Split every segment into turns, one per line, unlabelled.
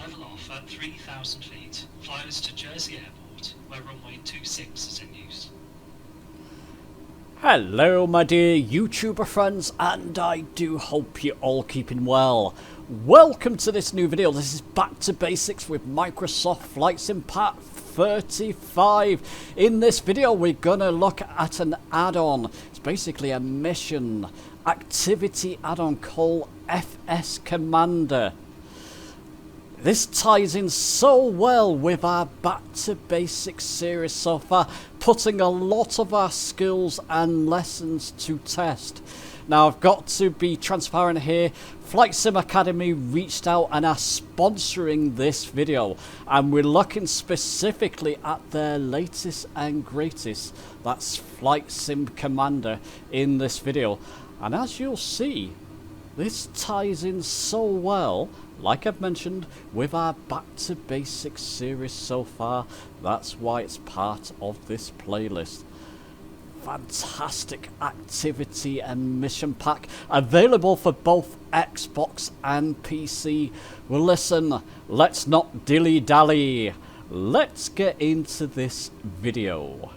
level off at 3,000 feet. Fly us to Jersey Airport, where runway 26 is in use.
Hello my dear YouTuber friends, and I do hope you're all keeping well. Welcome to this new video. This is Back to Basics with Microsoft Flight Sim Part 35. In this video we're gonna look at an add-on. It's basically a mission activity add-on called FS Commander. This ties in so well with our Back to Basics series so far, putting a lot of our skills and lessons to test. Now I've got to be transparent here. Flight Sim Academy reached out and are sponsoring this video, and we're looking specifically at their latest and greatest. That's Flight Sim Commander in this video, and as you'll see, this ties in so well, like I've mentioned, with our Back to Basics series so far. That's why it's part of this playlist. Fantastic activity and mission pack, available for both Xbox and PC. Well listen, let's not dilly-dally. Let's get into this video.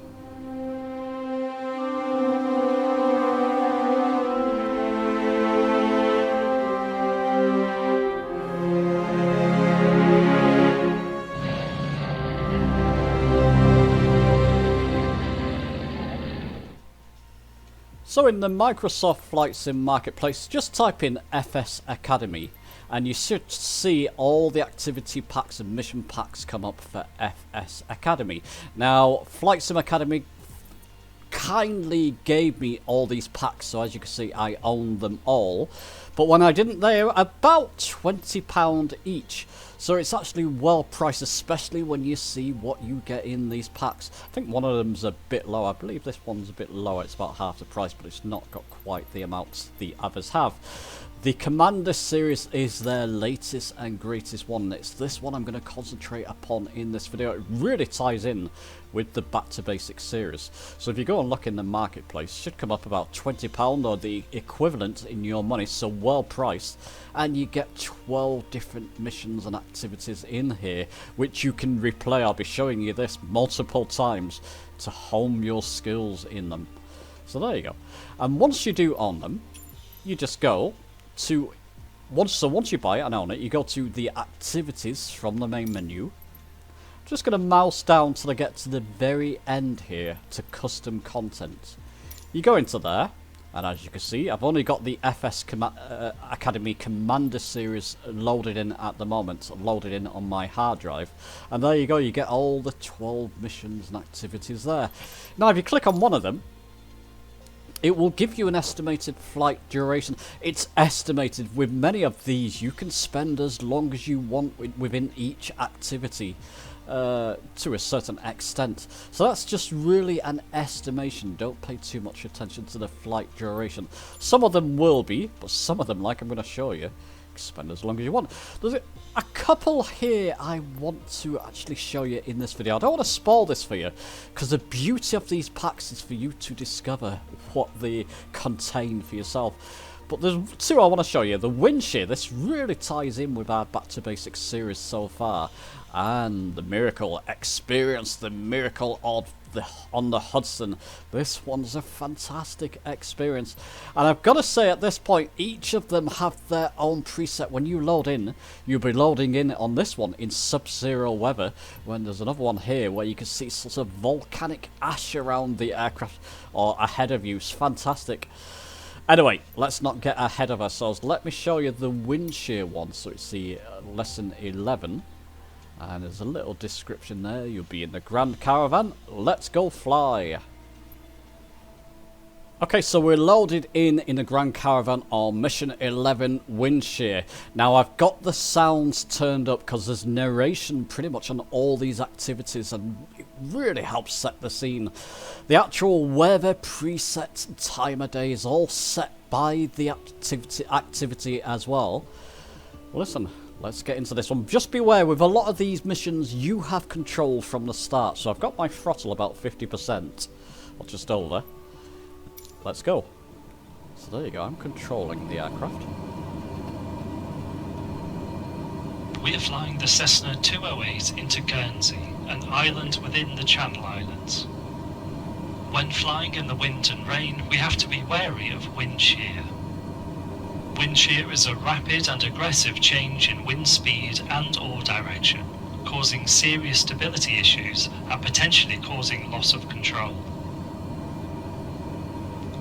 So in the Microsoft Flight Sim Marketplace, just type in FS Academy and you should see all the activity packs and mission packs come up for FS Academy. Now, Flight Sim Academy kindly gave me all these packs, so as you can see I own them all. But when I didn't, they were about £20 each. So it's actually well priced, especially when you see what you get in these packs. I think one of them's a bit low. I believe this one's a bit lower. It's about half the price, but it's not got quite the amounts the others have. The Commander series is their latest and greatest one. It's this one I'm going to concentrate upon in this video. It really ties in with the Back to Basics series. So if you go and look in the marketplace, it should come up about £20 or the equivalent in your money, so well priced. And you get 12 different missions and activities in here, which you can replay. I'll be showing you this multiple times to hone your skills in them. So there you go. And once you do own them, you just go to once you buy it and own it, you go to the activities from the main menu. Just going to mouse down till I get to the very end here to custom content. You go into there, and as you can see, I've only got the FS Academy Commander series loaded in at the moment, loaded in on my hard drive. And there you go, you get all the 12 missions and activities there. Now if you click on one of them, it will give you an estimated flight duration. It's estimated. With many of these, you can spend as long as you want within each activity to a certain extent. So that's just really an estimation. Don't pay too much attention to the flight duration. Some of them will be, but some of them, like I'm going to show you, spend as long as you want. There's a couple here I want to actually show you in this video. I don't want to spoil this for you, because the beauty of these packs is for you to discover what they contain for yourself. But there's two I want to show you. The wind shear, this really ties in with our Back to Basics series so far. And the miracle, experience the miracle of on the Hudson. This one's a fantastic experience. And I've got to say at this point, each of them have their own preset. When you load in, you'll be loading in on this one in sub-zero weather, when there's another one here where you can see sort of volcanic ash around the aircraft or ahead of you. It's fantastic. Anyway, let's not get ahead of ourselves. Let me show you the wind shear one. So it's the lesson 11. And there's a little description there. You'll be in the Grand Caravan. Let's go fly. Okay, so we're loaded in the Grand Caravan on Mission 11 wind shear. Now I've got the sounds turned up because there's narration pretty much on all these activities, and it really helps set the scene. The actual weather preset time of day is all set by the activity as well. Listen, let's get into this one. Just beware, with a lot of these missions you have control from the start. So I've got my throttle about 50%, or just over. Let's go. So there you go, I'm controlling the aircraft.
We are flying the Cessna 208 into Guernsey, an island within the Channel Islands. When flying in the wind and rain, we have to be wary of wind shear. Wind shear is a rapid and aggressive change in wind speed and/or direction, causing serious stability issues and potentially causing loss of control.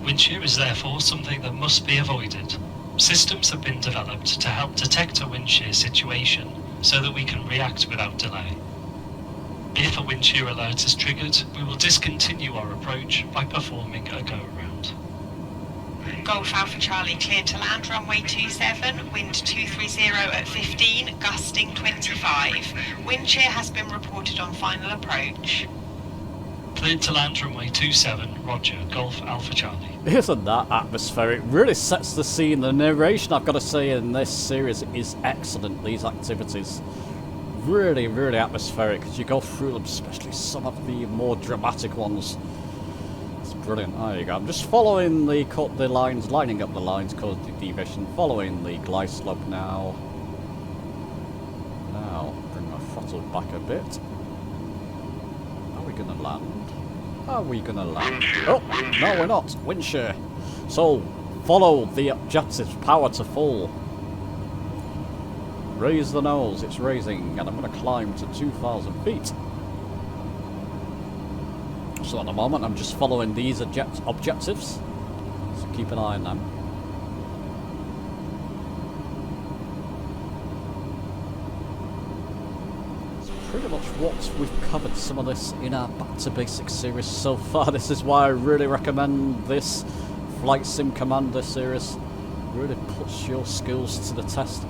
Wind shear is therefore something that must be avoided. Systems have been developed to help detect a wind shear situation so that we can react without delay. If a wind shear alert is triggered, we will discontinue our approach by performing a go-around.
Golf Alpha Charlie cleared to land, runway 27, wind 230 at 15, gusting 25. Wind shear has been reported on final approach.
Cleared to land, runway 27, roger, Golf Alpha Charlie.
Isn't that atmospheric? Really sets the scene. The narration, I've got to say, in this series is excellent. These activities. Really, really atmospheric as you go through them, especially some of the more dramatic ones. It's brilliant. There you go. I'm just following the lines, lining up the lines, cause the deviation, following the glide slope now. Now, bring my throttle back a bit. Are we going to land? Are we going to land? Oh, no we're not. Wind shear. So, follow the objectives, power to full. Raise the nose, it's raising, and I'm going to climb to 2,000 feet. So at the moment I'm just following these objectives, so keep an eye on them. It's pretty much what we've covered some of this in our Back to Basics series so far. This is why I really recommend this Flight Sim Commander series. Really puts your skills to the test.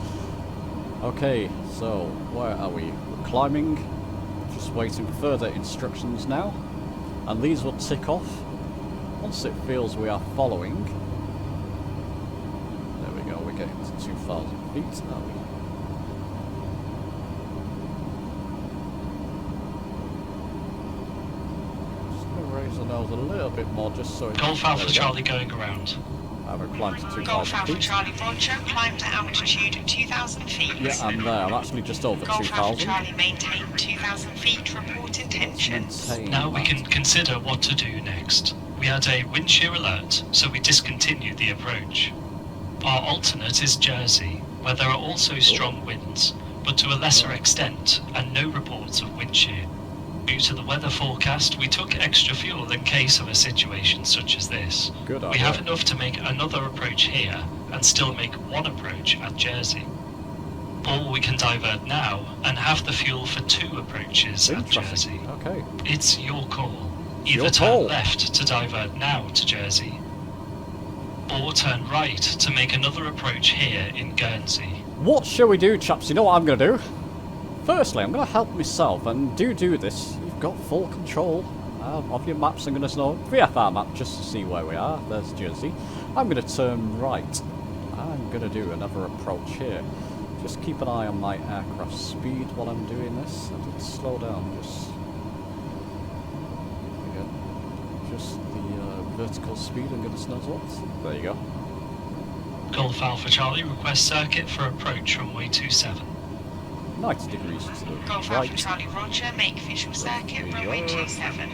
Okay, so where are we? We're climbing, just waiting for further instructions now, and these will tick off once it feels we are following. There we go, we're getting to 2,000 feet, are we? Just going to raise the nose a little bit more just so it's...
Golf Alpha Charlie going around.
I have climbed to 2,000
Golf Alpha
feet.
Charlie Roger, climb to altitude 2,000 feet.
Yeah, I'm there. I'm actually just over
Golf
2,000.
Alpha Charlie maintain 2,000 feet, report intentions.
Now we can consider what to do next. We had a wind shear alert, so we discontinued the approach. Our alternate is Jersey, where there are also strong winds, but to a lesser extent, and no reports of wind shear. Due to the weather forecast, we took extra fuel in case of a situation such as this.
Good idea.
We have enough to make another approach here, and still make one approach at Jersey. Or we can divert now, and have the fuel for 2 approaches at Jersey.
Okay.
It's your call.
Your
Either
call.
turn left to divert now to Jersey, or turn right to make another approach here in Guernsey.
What shall we do, chaps? You know what I'm going to do? Firstly, I'm going to help myself, and do this. You've got full control of your maps. I'm going to know VFR map just to see where we are. There's Jersey. I'm going to turn right. I'm going to do another approach here. Just keep an eye on my aircraft speed while I'm doing this. I did slow down. Just the vertical speed. I'm going to snuzzle it. There you go.
Golf Alpha Charlie requests circuit for approach runway 27.
90 degrees to the
Golf
right.
Alpha Charlie Roger, make visual circuit, runway 27.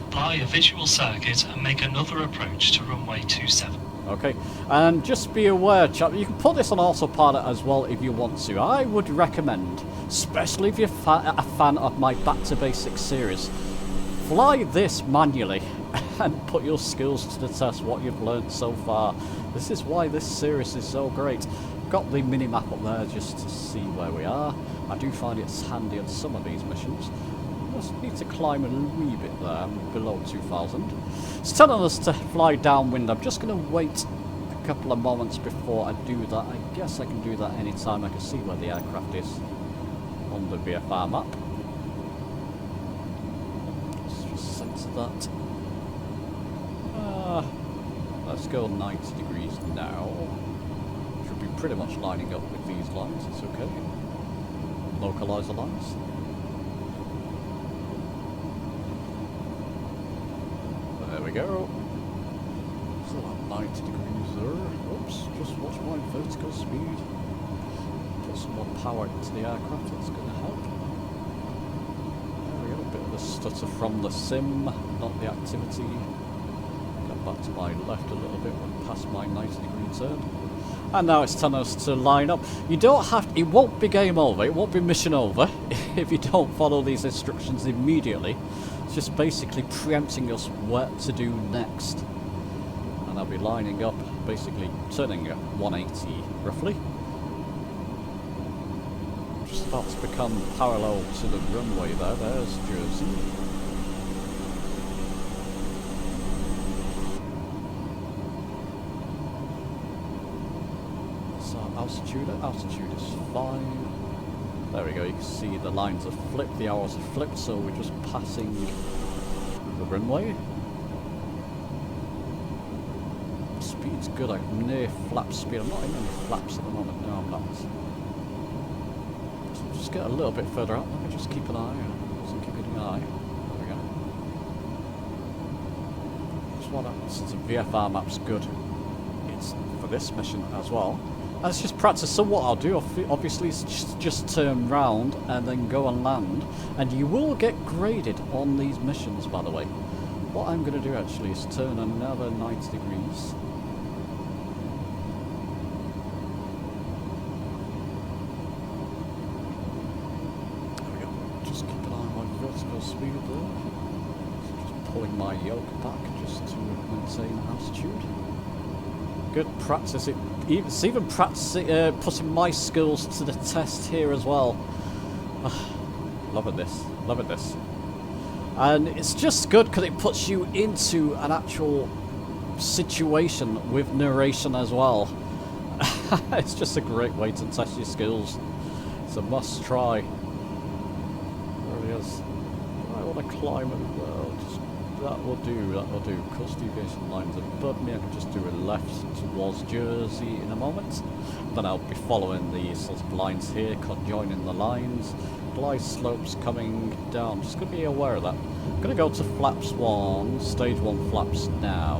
Fly a visual circuit and make another approach to runway 27.
Okay, and just be aware, chap, you can put this on autopilot as well if you want to. I would recommend, especially if you're a fan of my Back to Basics series, fly this manually and put your skills to the test, what you've learned so far. This is why this series is so great. Got the mini-map up there just to see where we are. I do find it's handy on some of these missions. Just need to climb a wee bit there. I'm below 2,000. It's telling us to fly downwind. I'm just going to wait a couple of moments before I do that. I guess I can do that anytime I can see where the aircraft is on the VFR map. Let's just set that. Let's go 90 degrees now. Should be pretty much lining up with these lines. It's okay. Localize the lines. There we go. So 90 degrees there. Oops, just watch my vertical speed. put some more power into the aircraft, that's going to help. There we go, a bit of a stutter from the sim, not the activity. Got back to my left a little bit, went past my 90-degree turn. And now it's telling us to line up. You don't have, it won't be game over, it won't be mission over if you don't follow these instructions immediately. It's just basically preempting us what to do next. And I'll be lining up, basically turning at 180 roughly. Just about to become parallel to the runway there, there's Jersey. Altitude is fine. There we go, you can see the lines have flipped, the hours have flipped, so we're just passing the runway. Speed's good, I'm near flap speed. I'm not in any flaps at the moment, no I'm not. So just get a little bit further out, let me just keep an eye. Just keep an eye. There we go. Just want to, since the VFR map's good, it's for this mission as well. Let's just practice. So what I'll do, obviously, is just turn round and then go and land. And you will get graded on these missions, by the way. What I'm going to do, actually, is turn another 90 degrees. There we go. Just keep an eye on my vertical speed there. Just pulling my yoke back just to maintain altitude. Good practice. It's even practicing, putting my skills to the test here as well. Loving this, loving this. And it's just good because it puts you into an actual situation with narration as well. It's just a great way to test your skills. It's a must try. There it is. I want to climb as well. Just, that will do, that will do. Coast deviation lines above me. I can just do a left towards Jersey in a moment. Then I'll be following the sort of lines here, conjoining the lines. Glide slopes coming down. Just going to be aware of that. I'm going to go to flaps 1, stage 1 flaps now.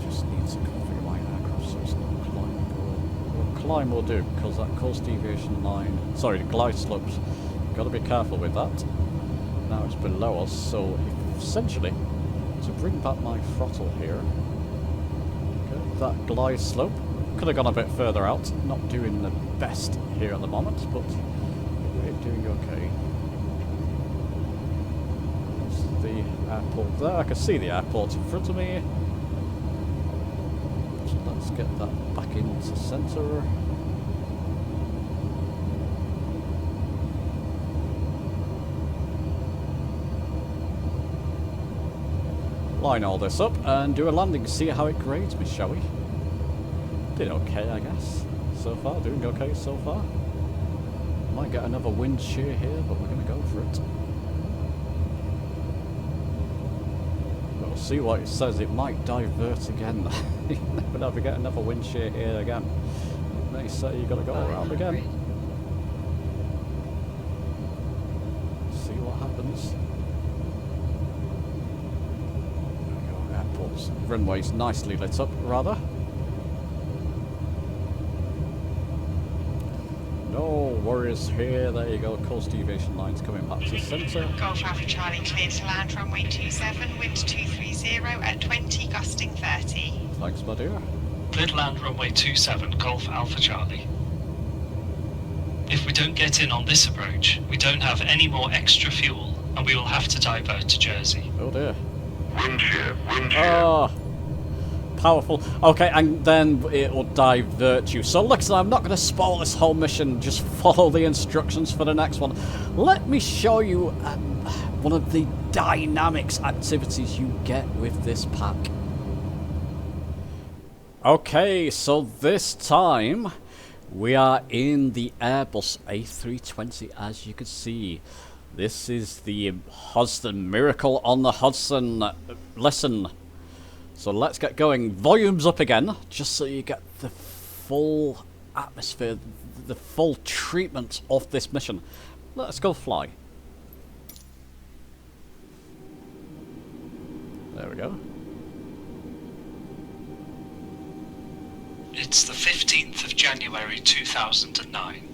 Just need to configure my aircraft so it's not climbing. Well, climb will do, because that coast deviation line, sorry, the glide slopes, got to be careful with that. Now it's below us, so essentially, to bring back my throttle here, okay, that glide slope could have gone a bit further out, not doing the best here at the moment, but we're doing okay. There's the airport there, I can see the airport in front of me. So let's get that back into centre. Line all this up and do a landing, see how it grades me, shall we? Did okay, I guess. So far, doing okay so far. Might get another wind shear here, but we're going to go for it. We'll see what it says. It might divert again. You never know if we get another wind shear here again. They say you got to go around again. See what happens. Runway's nicely lit up, rather. No worries here. There you go. Coast deviation lines coming back to centre.
Golf Alpha Charlie cleared to land runway 27, wind 230 at 20, gusting 30.
Thanks, my dear.
Cleared to land runway 27, Golf Alpha Charlie. If we don't get in on this approach, we don't have any more extra fuel, and we will have to divert to Jersey.
Oh dear.
Wind shear, wind shear.
Oh, powerful. Okay, and then it will divert you. So listen, I'm not going to spoil this whole mission. Just follow the instructions for the next one. Let me show you one of the dynamics activities you get with this pack. Okay, so this time we are in the Airbus A320, as you can see. This is the Hudson, Miracle on the Hudson lesson. So let's get going. Volumes up again, just so you get the full atmosphere, the full treatment of this mission. Let's go fly. There we go.
It's the 15th of January 2009.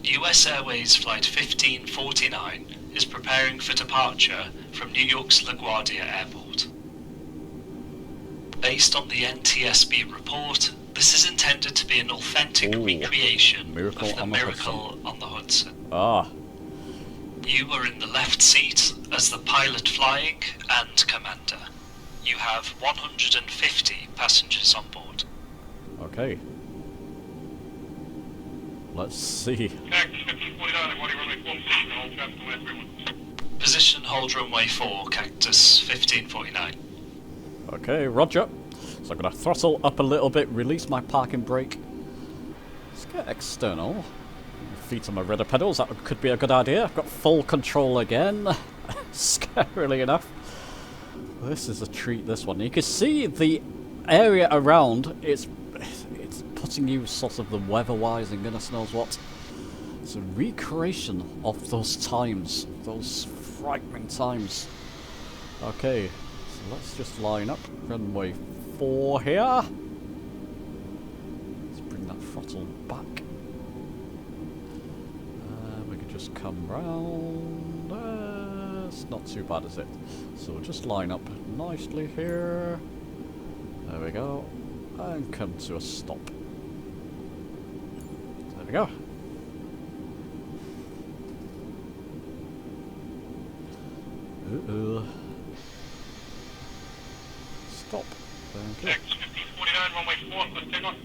US Airways Flight 1549 is preparing for departure from New York's LaGuardia Airport. Based on the NTSB report, this is intended to be an authentic recreation
Miracle
of the
on the
Miracle on the Hudson.
Ah,
You are in the left seat as the pilot flying and commander. You have 150 passengers on board.
okay. Let's see.
Position hold runway 4, Cactus 1549.
Okay, roger. So I'm going to throttle up a little bit, release my parking brake. Let's get external. Feet on my rudder pedals, that could be a good idea. I've got full control again. Scarily enough. This is a treat, this one. You can see the area around, it's putting you sort of the weather-wise and goodness knows what. It's a recreation of those times, those frightening times. Okay, so let's just line up. Runway 4 here. Let's bring that throttle back. We could just come round. It's not too bad, is it? So we'll just line up nicely here. There we go. And come to a stop. There we go. Stop. Thank you.
1549, runway 4, let's take off.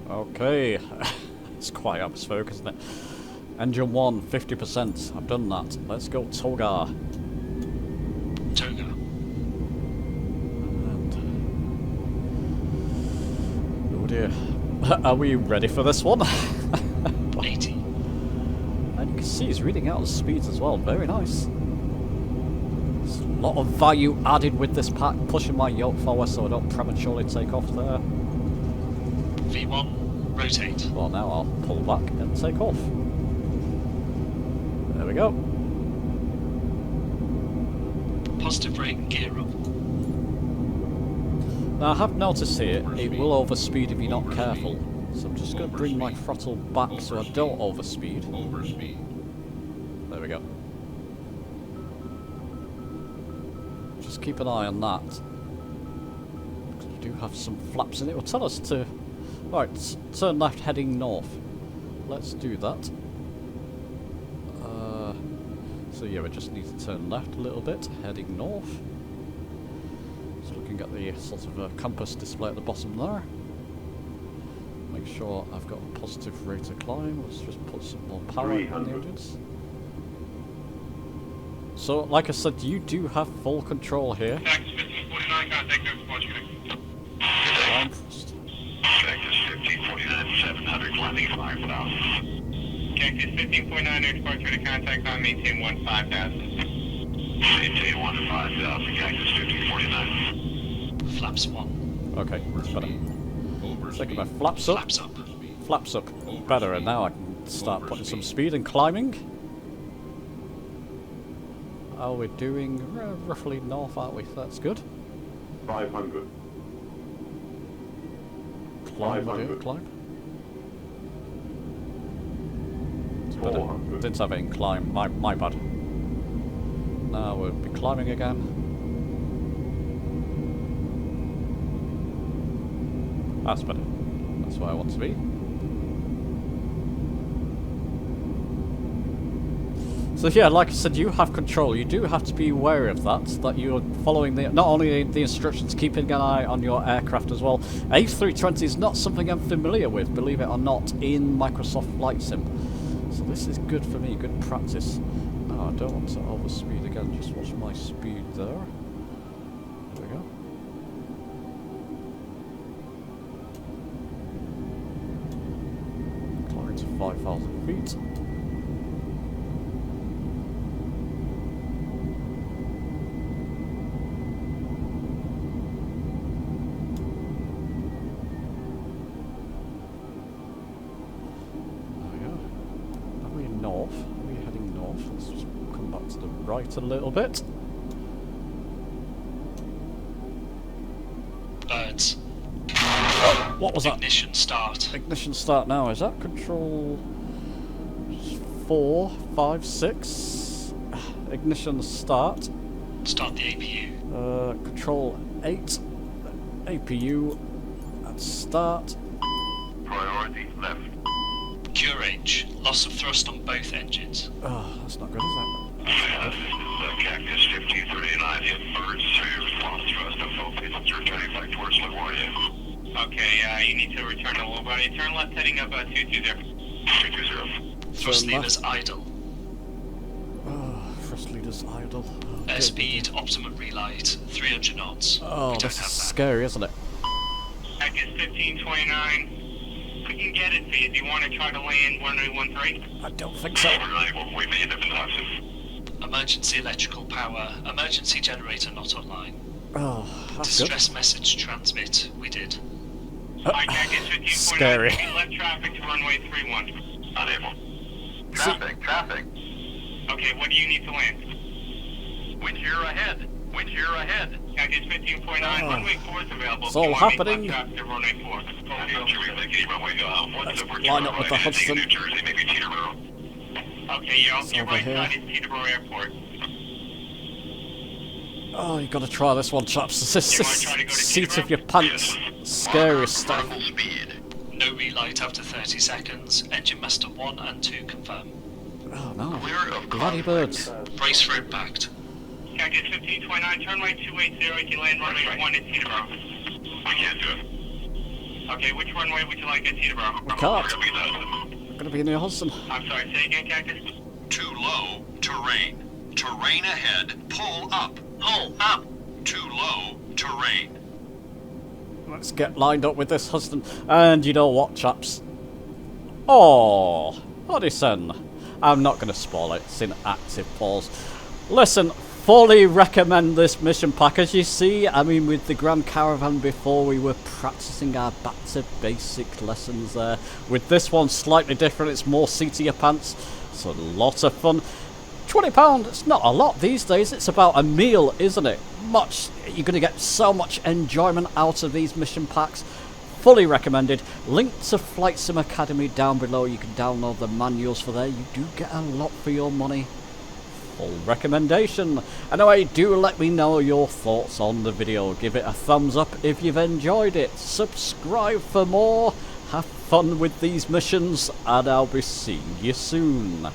Okay. It's quite atmospheric, isn't it? Engine 1, 50%. I've done that. Let's go Toga.
Toga.
And oh dear. Are we ready for this one?
80.
And you can see he's reading out the speeds as well. Very nice. There's a lot of value added with this pack, pushing my yoke forward so I don't prematurely take off there.
V1, rotate.
Well, now I'll pull back and take off. There we go.
Positive brake, gear up.
Now I have noticed here, it will overspeed if you're not careful. So I'm just going to bring my throttle back so I don't overspeed. There we go. Just keep an eye on that. We do have some flaps in it. It will tell us to... Right, turn left heading north. Let's do that. So yeah, we just need to turn left a little bit, heading north. Just looking at the sort of compass display at the bottom there. Make sure I've got a positive rate of climb. Let's just put some more power on the engines. So, like I said, you do have full control here.
Cactus 1549, contact your departure.
Climb first.
Cactus 1549, 700, climbing 5,000. Cactus 1549, your departure to contact on maintain 15,000. Maintain 15,000, Cactus 1549.
Flaps 1.
Okay, that's better. Taking my flaps up.
Flaps up.
Flaps up. Better, and now I can start putting some speed and climbing. Oh, we're doing roughly north, aren't we? That's good.
500.
Climb,
500.
climb. It's better.
400.
Didn't have it in climb. My bad. Now we'll be climbing again. That's better. That's where I want to be. So yeah, like I said, you have control. You do have to be wary of that you're following not only the instructions, keeping an eye on your aircraft as well. FS2020 is not something I'm familiar with, believe it or not, in Microsoft Flight Sim. So this is good for me, good practice. No, I don't want to overspeed again, just watch my speed there. There we go. Climbing to 5,000 feet. Right a little bit. What was that?
Ignition start.
Ignition start now. Is that control 4, 5, 6? Ignition start.
Start the APU.
Control 8. APU. And start.
Priority left.
QRH. Loss of thrust on both engines.
Oh, that's not good, is that?
Cactus 1539 inverts response thrust of focus. You're turning back towards LaGuardia. Okay, you need to return to low body. Turn left heading up 220. 220.
Thrust
Turn
levers
left.
idle.
Oh, thrust leaders idle. Oh, dear.
Airspeed optimum relight 300 knots.
Oh,
we don't
this
have
is
that.
scary, isn't it?
Cactus 1529. We can get it for you. Do you want to try to land runway 13?
I don't think so.
We made it in Hudson.
Emergency electrical power. Emergency generator not online.
Oh, that's good.
Distress message transmit. We did.
Cactus 1529.
Scary.
We left traffic to runway 31. Unable. Traffic. Okay, what do you need to land? Wind shear ahead. Wind shear ahead. Cactus 15.9.
Oh.
Runway 4 is available.
It's all happening.
Left traffic to runway 4.
Let's line up with the Hudson.
New Jersey, maybe Teterboro. Okay, your
over
right
here.
side is Teterboro Airport.
Oh, you gotta try this one, chaps. This
You wanna try to go to
seat
Teterboro?
of your pants. Scary stuff.
No relight after 30 seconds. Engine master 1 and 2 confirm.
Oh no.
Clear of
Bloody birds.
Brace for impact.
Cactus 1529, turn right 280, you can land runway 1 at Teterboro. We can't do it. Okay, which runway would you like at Teterboro?
We can't. I'm gonna be in your Hudson.
I'm sorry, say again, Cactus?
Too low, terrain. Terrain ahead, pull up. Pull up. Too low, terrain.
Let's get lined up with this Hudson. And you know what, chaps? Oh, Hudson. I'm not going to spoil it. It's in active pause. Listen, fully recommend this mission pack. As you see, I mean, with the Grand Caravan before, we were practicing our back to basic lessons there. With this one, slightly different. It's more seat of your pants. It's a lot of fun. £20, it's not a lot these days. It's about a meal, isn't it? You're going to get so much enjoyment out of these mission packs. Fully recommended. Link to Flight Sim Academy down below. You can download the manuals for there. You do get a lot for your money. Full recommendation. Anyway, do let me know your thoughts on the video. Give it a thumbs up if you've enjoyed it. Subscribe for more. Have fun with these missions, and I'll be seeing you soon.